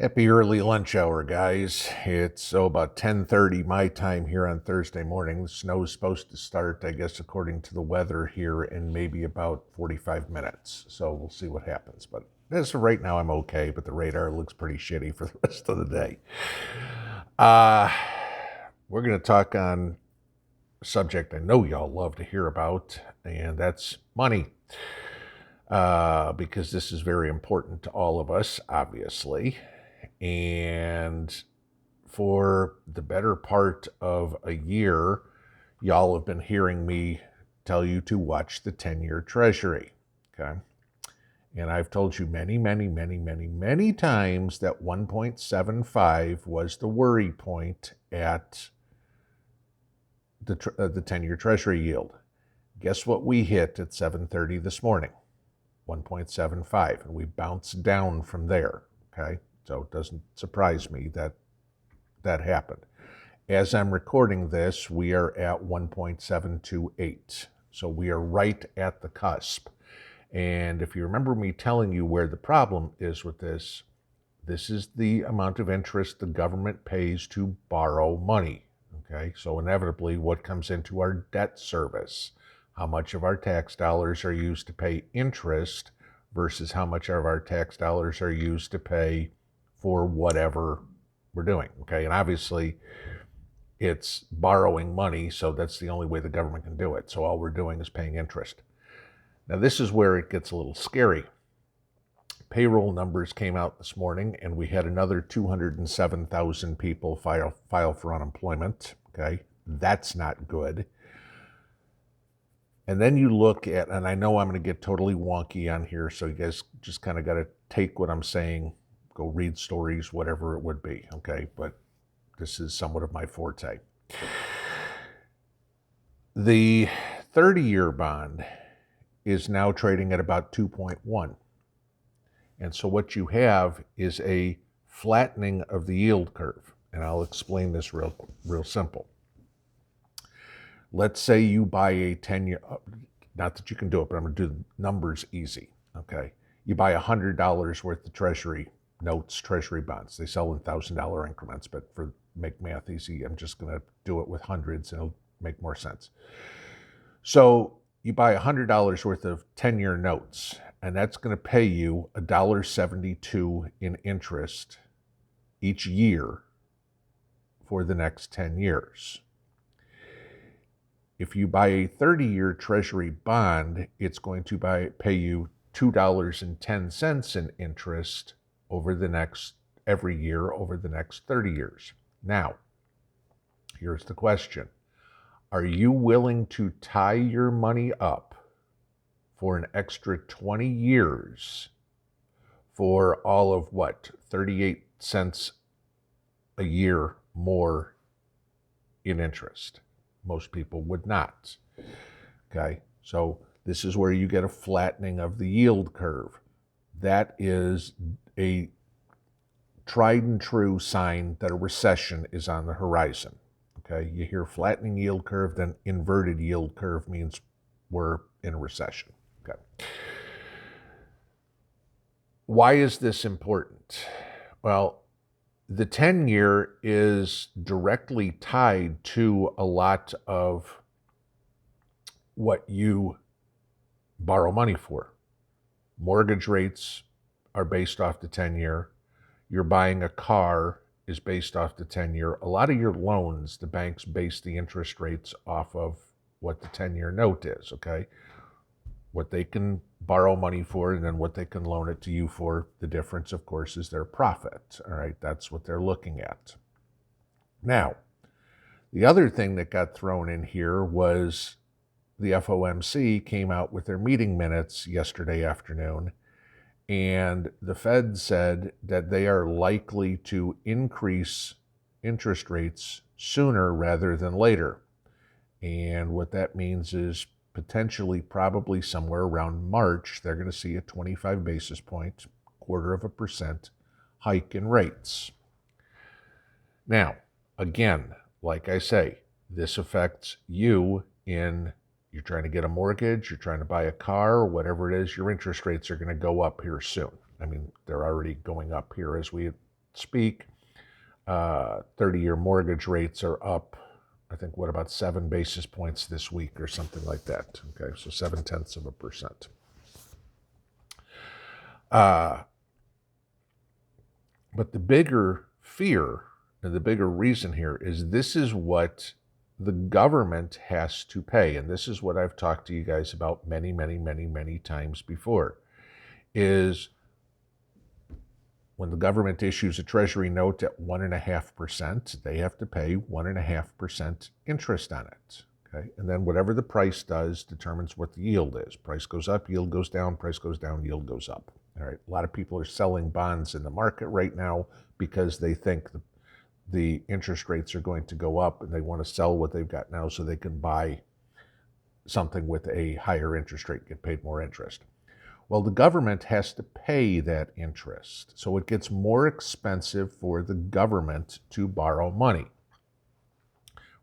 Happy early lunch hour, guys. It's about 10:30 my time here on Thursday morning. The snow's supposed to start, I guess, according to the weather here in maybe about 45 minutes. So we'll see what happens. But as of right now, I'm okay, but the radar looks pretty shitty for the rest of the day. Uh, we're going to talk on a subject I know y'all love to hear about, and that's money. Because this is very important to all of us, obviously. And for the better part of a year, y'all have been hearing me tell you to watch the 10-year Treasury. Okay. And I've told you many times that 1.75 was the worry point at the 10-year Treasury yield. Guess what we hit at 7:30 this morning? 1.75, and we bounced down from there. Okay. So it doesn't surprise me that that happened. As I'm recording this, we are at 1.728. So we are right at the cusp. And if you remember me telling you where the problem is with this, this is the amount of interest the government pays to borrow money. Okay, so inevitably what comes into our debt service, how much of our tax dollars are used to pay interest versus how much of our tax dollars are used to pay for whatever we're doing. Okay, and obviously it's borrowing money, so that's the only way the government can do it. So all we're doing is paying interest. Now this is where it gets a little scary. Payroll numbers came out this morning, and we had another 207,000 people file for unemployment. Okay, that's not good. And then you look at, and I know I'm going to get totally wonky on here, so you guys just kind of got to take what I'm saying, go read stories, whatever it would be, okay? But this is somewhat of my forte. The 30-year bond is now trading at about 2.1. And so what you have is a flattening of the yield curve. And I'll explain this real simple. Let's say you buy a 10-year, not that you can do it, but I'm going to do the numbers easy, okay? You buy $100 worth of Treasury notes, Treasury bonds. They sell in $1,000 increments, but for make math easy, I'm just going to do it with hundreds, and it'll make more sense. So you buy $100 worth of 10-year notes, and that's going to pay you $1.72 in interest each year for the next 10 years. If you buy a 30-year Treasury bond, it's going to pay you $2.10 in interest every year over the next 30 years. Now, here's the question. Are you willing to tie your money up for an extra 20 years for all of 38 cents a year more in interest? Most people would not. Okay, so this is where you get a flattening of the yield curve. That is a tried and true sign that a recession is on the horizon. Okay, you hear flattening yield curve, then inverted yield curve means we're in a recession. Okay. Why is this important? Well, the 10-year is directly tied to a lot of what you borrow money for. Mortgage rates are based off the 10-year. You're buying a car is based off the 10-year. A lot of your loans, the banks base the interest rates off of what the 10-year note is, okay? What they can borrow money for and then what they can loan it to you for. The difference, of course, is their profit. All right, that's what they're looking at. Now, the other thing that got thrown in here was the FOMC came out with their meeting minutes yesterday afternoon, and the Fed said that they are likely to increase interest rates sooner rather than later. And what that means is potentially probably somewhere around March, they're going to see a 25 basis point, 0.25% hike in rates. Now, again, like I say, this affects you in you're trying to get a mortgage, you're trying to buy a car, or whatever it is, your interest rates are going to go up here soon. I mean, they're already going up here as we speak. 30-year mortgage rates are up, I think, what, about 7 basis points this week or something like that. Okay, so 0.7%. But the bigger fear and the bigger reason here is this is what the government has to pay. And this is what I've talked to you guys about many, many, many, many times before, is when the government issues a treasury note at 1.5%, they have to pay 1.5% interest on it. Okay? And then whatever the price does determines what the yield is. Price goes up, yield goes down, price goes down, yield goes up. All right. A lot of people are selling bonds in the market right now because they think the interest rates are going to go up and they want to sell what they've got now so they can buy something with a higher interest rate, get paid more interest. Well, the government has to pay that interest. So it gets more expensive for the government to borrow money,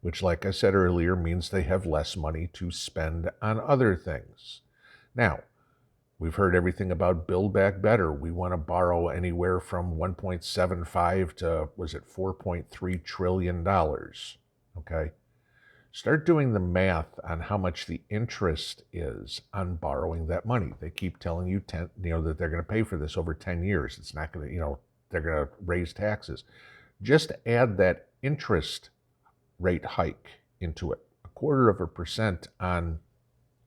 which, like I said earlier, means they have less money to spend on other things. Now, we've heard everything about Build Back Better. We want to borrow anywhere from 1.75 to, was it $4.3 trillion? Okay. Start doing the math on how much the interest is on borrowing that money. They keep telling you, that they're going to pay for this over 10 years. It's not going to, they're going to raise taxes. Just add that interest rate hike into it, 0.25% on,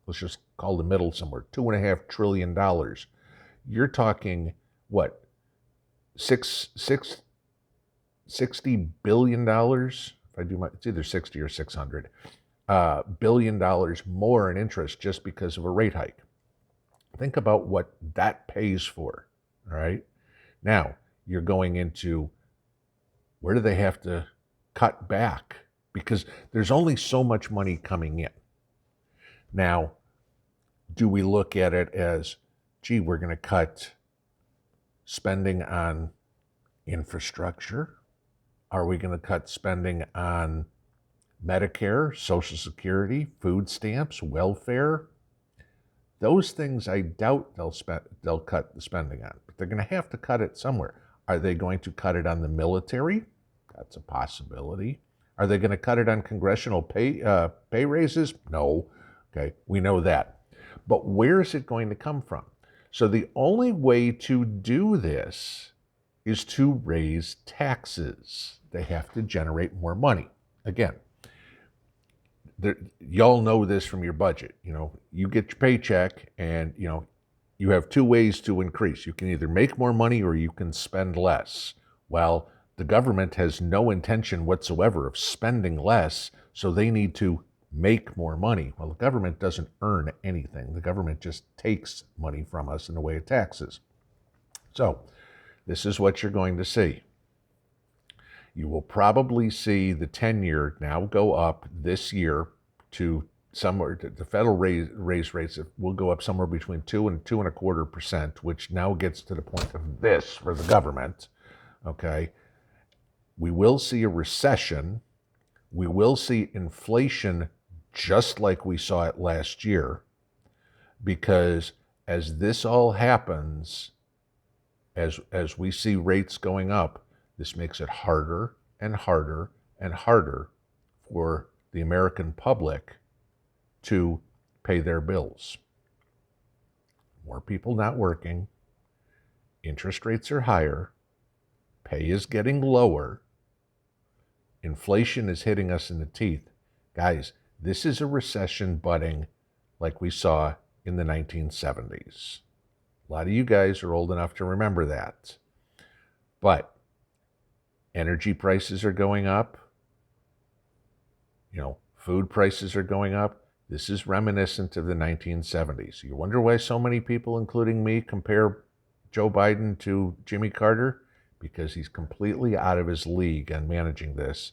let's just call the middle somewhere, $2.5 trillion. You're talking, what, $60 billion? If I do it's either 60 or 600 billion dollars more in interest just because of a rate hike. Think about what that pays for. All right. Now you're going into, where do they have to cut back? Because there's only so much money coming in. Now, do we look at it as, gee, we're going to cut spending on infrastructure? Are we going to cut spending on Medicare, Social Security, food stamps, welfare? Those things I doubt they'll cut the spending on, but they're going to have to cut it somewhere. Are they going to cut it on the military? That's a possibility. Are they going to cut it on congressional pay raises? No. Okay, we know that. But where is it going to come from? So the only way to do this is to raise taxes. They have to generate more money. Again, y'all know this from your budget. You get your paycheck and, you have two ways to increase. You can either make more money or you can spend less. Well, the government has no intention whatsoever of spending less, so they need to make more money. Well, the government doesn't earn anything. The government just takes money from us in the way of taxes. So this is what you're going to see. You will probably see the 10-year now go up this year to somewhere, the federal raise rates will go up somewhere between 2 and 2.25%, which now gets to the point of this for the government. Okay. We will see a recession. We will see inflation just like we saw it last year, because as this all happens, as we see rates going up, this makes it harder and harder and harder for the American public to pay their bills. More people not working, interest rates are higher, pay is getting lower, inflation is hitting us in the teeth. Guys, this is a recession budding like we saw in the 1970s. A lot of you guys are old enough to remember that. But energy prices are going up. Food prices are going up. This is reminiscent of the 1970s. You wonder why so many people, including me, compare Joe Biden to Jimmy Carter? Because he's completely out of his league on managing this.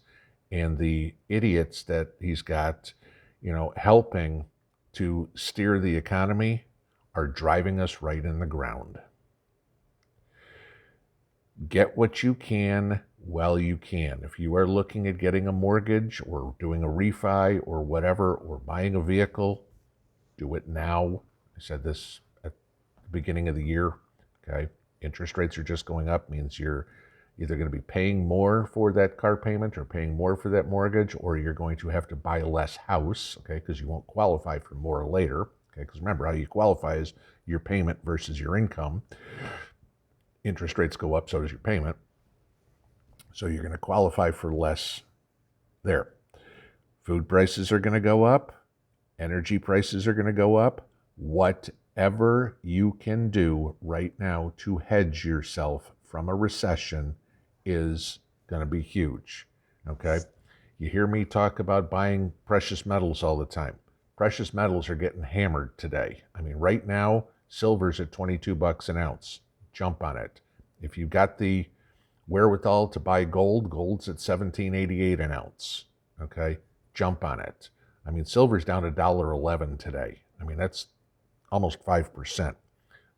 And the idiots that he's got, helping to steer the economy are driving us right in the ground. Get what you can while you can. If you are looking at getting a mortgage or doing a refi or whatever, or buying a vehicle, do it now. I said this at the beginning of the year. Okay. Interest rates are just going up, means you're either going to be paying more for that car payment or paying more for that mortgage, or you're going to have to buy less house, okay, because you won't qualify for more later, okay, because remember how you qualify is your payment versus your income. Interest rates go up, so does your payment. So you're going to qualify for less there. Food prices are going to go up. Energy prices are going to go up. Whatever you can do right now to hedge yourself from a recession is going to be huge, okay? You hear me talk about buying precious metals all the time. Precious metals are getting hammered today. I mean, right now, silver's at 22 bucks an ounce. Jump on it. If you've got the wherewithal to buy gold, gold's at $17.88 an ounce, okay? Jump on it. I mean, silver's down to $1.11 today. I mean, that's almost 5%.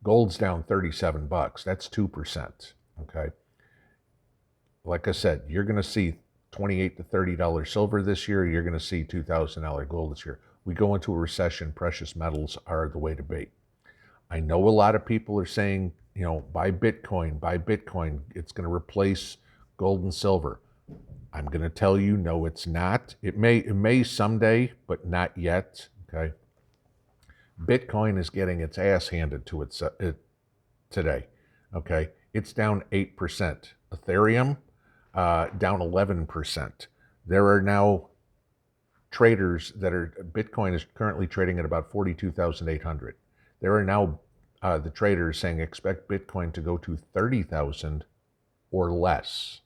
Gold's down 37 bucks. That's 2%, okay? Like I said, you're going to see $28 to $30 silver this year. You're going to see $2,000 gold this year. We go into a recession, precious metals are the way to be. I know a lot of people are saying, you know, buy Bitcoin, buy Bitcoin. It's going to replace gold and silver. I'm going to tell you, no, it's not. It may someday, but not yet, okay? Bitcoin is getting its ass handed to it today, okay? It's down 8%. Ethereum, down 11%. There are now traders that are, Bitcoin is currently trading at about 42,800. There are now the traders saying expect Bitcoin to go to 30,000 or less,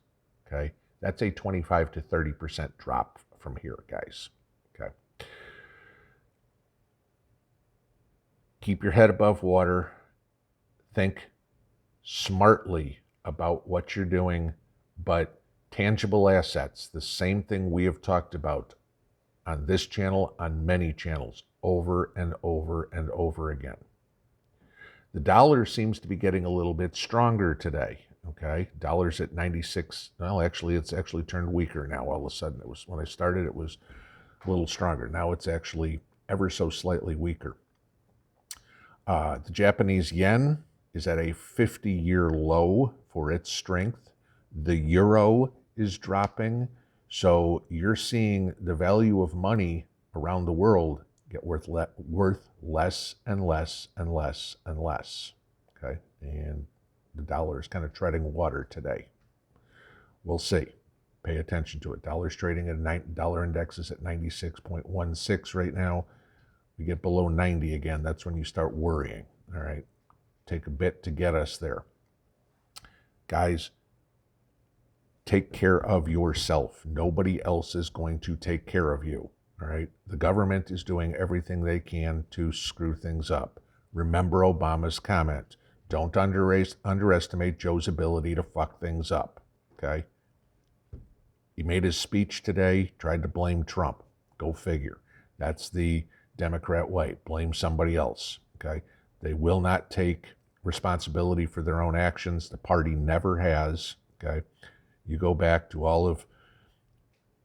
okay? That's a 25 to 30% drop from here, guys, okay? Keep your head above water. Think smartly about what you're doing, but tangible assets, the same thing we have talked about on this channel, on many channels, over and over and over again. The dollar seems to be getting a little bit stronger today, okay? Dollar's at 96. Well, actually, it's actually turned weaker now all of a sudden. It was, when I started, it was a little stronger. Now it's actually ever so slightly weaker. The Japanese yen is at a 50-year low for its strength. The euro is dropping. So you're seeing the value of money around the world get worth less and less and less and less, okay? And the dollar is kind of treading water today. We'll see. Pay attention to it. Dollar's trading at dollar index is at 96.16 right now. We get below 90 again, that's when you start worrying, all right? Take a bit to get us there. Guys, take care of yourself. Nobody else is going to take care of you, all right? The government is doing everything they can to screw things up. Remember Obama's comment. Don't underestimate Joe's ability to fuck things up, okay? He made his speech today, tried to blame Trump. Go figure. That's the Democrat way. Blame somebody else, okay? They will not take responsibility for their own actions. The party never has, okay? You go back to all of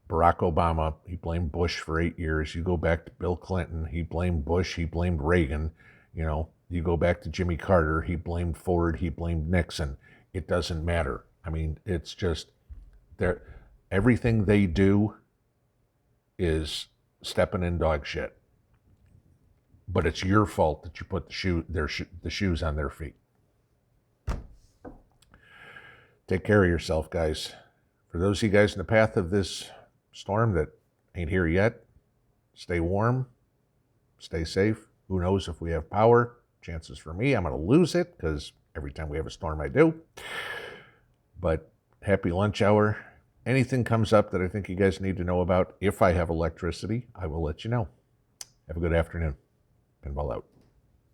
Barack Obama, he blamed Bush for 8 years. You go back to Bill Clinton, he blamed Bush, he blamed Reagan. You know, you go back to Jimmy Carter, he blamed Ford, he blamed Nixon. It doesn't matter. I mean, it's just, everything they do is stepping in dog shit. But it's your fault that you put the shoes on their feet. Take care of yourself, guys. For those of you guys in the path of this storm that ain't here yet, stay warm, stay safe. Who knows if we have power? Chances for me, I'm going to lose it because every time we have a storm, I do. But happy lunch hour. Anything comes up that I think you guys need to know about, if I have electricity, I will let you know. Have a good afternoon. Pinball out.